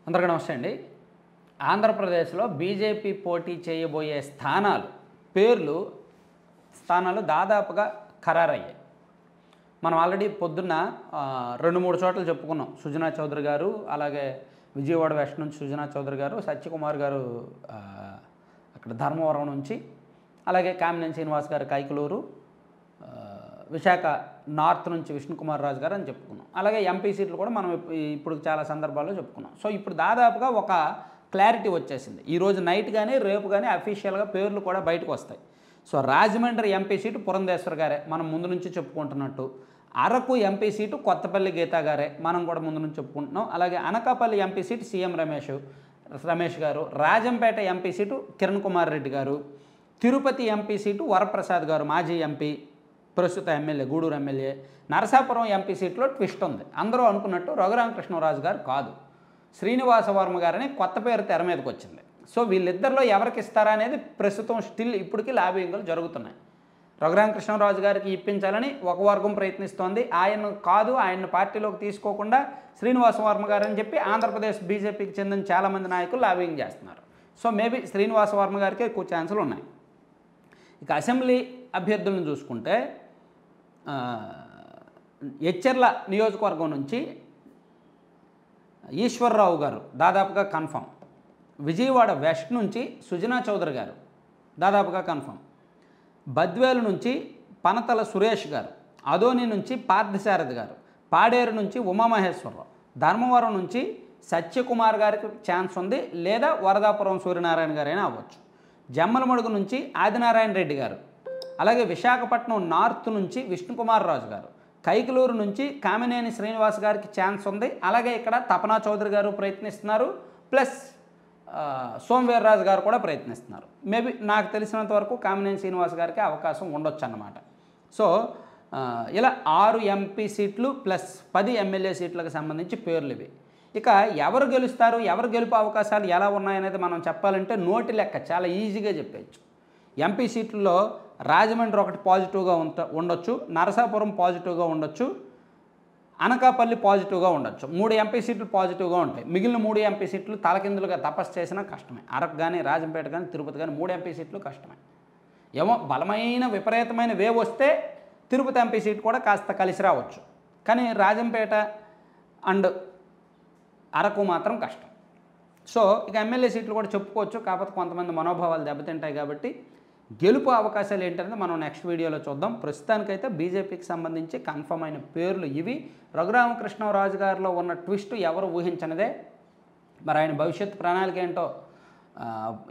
అందరికీ నమస్తే అండి. ఆంధ్రప్రదేశ్లో బీజేపీ పోటీ చేయబోయే స్థానాలు దాదాపుగా ఖరారయ్యాయి. మనం ఆల్రెడీ పొద్దున్న 2-3 చోట్ల చెప్పుకున్నాం. సుజనా చౌదరి గారు, అలాగే విజయవాడ వెస్ట్ నుంచి సుజనా చౌదరి గారు, సత్యకుమార్ గారు అక్కడ ధర్మవరం నుంచి, అలాగే కామినేని శ్రీనివాస్ గారు కైకలూరు, విశాఖ నార్త్ నుంచి విష్ణుకుమార్ రాజు గారు అని చెప్పుకున్నాం. అలాగే ఎంపీ సీట్లు కూడా మనం ఇప్పుడు చాలా సందర్భాల్లో చెప్పుకున్నాం. సో ఇప్పుడు దాదాపుగా ఒక క్లారిటీ వచ్చేసింది. ఈరోజు నైట్ కానీ రేపు కానీ అఫీషియల్గా పేర్లు కూడా బయటకు వస్తాయి. So Rajahmundry MP seat Purandeshwar గారే, మనం ముందు నుంచి చెప్పుకుంటున్నట్టు. అరకు ఎంపీ సీటు కొత్తపల్లి గీతా గారే, మనం కూడా ముందు నుంచి చెప్పుకుంటున్నాం. అలాగే Anakapalli MP seat CM Ramesh గారు. రాజంపేట ఎంపీ సీటు కిరణ్ కుమార్ రెడ్డి గారు. తిరుపతి ఎంపీ సీటు వరప్రసాద్ గారు, మాజీ ఎంపీ, ప్రస్తుత MLA, Gudur MLA. Narasapuram MP సీట్లో ట్విస్ట్ ఉంది. అందరూ అనుకున్నట్టు రఘురామకృష్ణరాజు గారు కాదు, శ్రీనివాస వర్మ గారని కొత్త పేరు తెర మీదకి వచ్చింది. సో వీళ్ళిద్దరిలో ఎవరికి ఇస్తారా అనేది ప్రస్తుతం స్టిల్ ఇప్పటికీ లాబింగ్లు జరుగుతున్నాయి. రఘురామకృష్ణరాజు గారికి ఇప్పించాలని ఒక వర్గం ప్రయత్నిస్తోంది. ఆయన పార్టీలోకి తీసుకోకుండా శ్రీనివాస వర్మ గారు అని చెప్పి ఆంధ్రప్రదేశ్ బీజేపీకి చెందిన చాలామంది నాయకులు లాబింగ్ చేస్తున్నారు. సో మేబీ శ్రీనివాస వర్మ గారికి ఎక్కువ ఛాన్సులు ఉన్నాయి. ఇక అసెంబ్లీ అభ్యర్థులను చూసుకుంటే ఎచ్చెర్ల నియోజకవర్గం నుంచి ఈశ్వర్రావు గారు దాదాపుగా కన్ఫర్మ్. విజయవాడ వెస్ట్ నుంచి సుజనా చౌదరి గారు దాదాపుగా కన్ఫర్మ్. బద్వేలు నుంచి పనతల సురేష్ గారు, అదోని నుంచి పార్థసారథి గారు, పాడేరు నుంచి ఉమామహేశ్వరరావు, ధర్మవరం నుంచి సత్యకుమార్ గారికి ఛాన్స్ ఉంది, లేదా వరదాపురం సూర్యనారాయణ గారైనా అవ్వచ్చు. జమ్మలమడుగు నుంచి ఆదినారాయణ రెడ్డి గారు, అలాగే విశాఖపట్నం నార్త్ నుంచి విష్ణుకుమార్ రాజు గారు, కైకలూరు నుంచి కామినేని శ్రీనివాస్ గారికి ఛాన్స్ ఉంది. అలాగే ఇక్కడ తపనా చౌదరి గారు ప్రయత్నిస్తున్నారు, ప్లస్ సోమవీర్రాజు గారు కూడా ప్రయత్నిస్తున్నారు. మేబీ నాకు తెలిసినంత వరకు కామినేని శ్రీనివాస్ గారికి అవకాశం ఉండొచ్చు అన్నమాట. సో ఇలా 6 ఎంపీ సీట్లు ప్లస్ 10 ఎమ్మెల్యే సీట్లకు సంబంధించి పేర్లు ఇవి. ఇక ఎవరు గెలుస్తారు, ఎవరు గెలుపు అవకాశాలు ఎలా ఉన్నాయనేది మనం చెప్పాలంటే నోటి లెక్క చాలా ఈజీగా చెప్పచ్చు. ఎంపీ సీట్లలో రాజమండ్రి ఒకటి పాజిటివ్గా ఉండొచ్చు, నరసాపురం పాజిటివ్గా ఉండొచ్చు, అనకాపల్లి పాజిటివ్గా ఉండొచ్చు. 3 ఎంపీ సీట్లు పాజిటివ్గా ఉంటాయి. మిగిలిన 3 ఎంపీ సీట్లు తలకిందులుగా తపస్సు చేసినా కష్టమే. అరకు కానీ, రాజంపేట కానీ, తిరుపతి కానీ 3 ఎంపీ సీట్లు కష్టమే. ఏమో బలమైన విపరీతమైన వేవ్ వస్తే తిరుపతి ఎంపీ సీట్ కూడా కాస్త కలిసి రావచ్చు. కానీ రాజంపేట అండ్ అరకు మాత్రం కష్టం. సో ఇక ఎమ్మెల్యే సీట్లు కూడా చెప్పుకోవచ్చు, కాకపోతే కొంతమంది మనోభావాలు దెబ్బతింటాయి కాబట్టి గెలుపు అవకాశాలు ఏంటనేది మనం నెక్స్ట్ వీడియోలో చూద్దాం. ప్రస్తుతానికైతే బీజేపీకి సంబంధించి కన్ఫర్మ్ అయిన పేర్లు ఇవి. రఘురామకృష్ణరాజు గారిలో ఉన్న ట్విస్ట్ ఎవరు ఊహించనిదే. మరి ఆయన భవిష్యత్ ప్రణాళిక ఏంటో,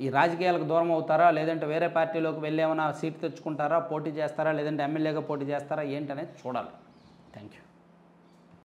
ఈ రాజకీయాలకు దూరం అవుతారా, లేదంటే వేరే పార్టీలోకి వెళ్ళి ఏమైనా సీట్ తెచ్చుకుంటారా, పోటీ చేస్తారా, లేదంటే ఎమ్మెల్యేగా పోటీ చేస్తారా ఏంటనేది చూడాలి. Thank you.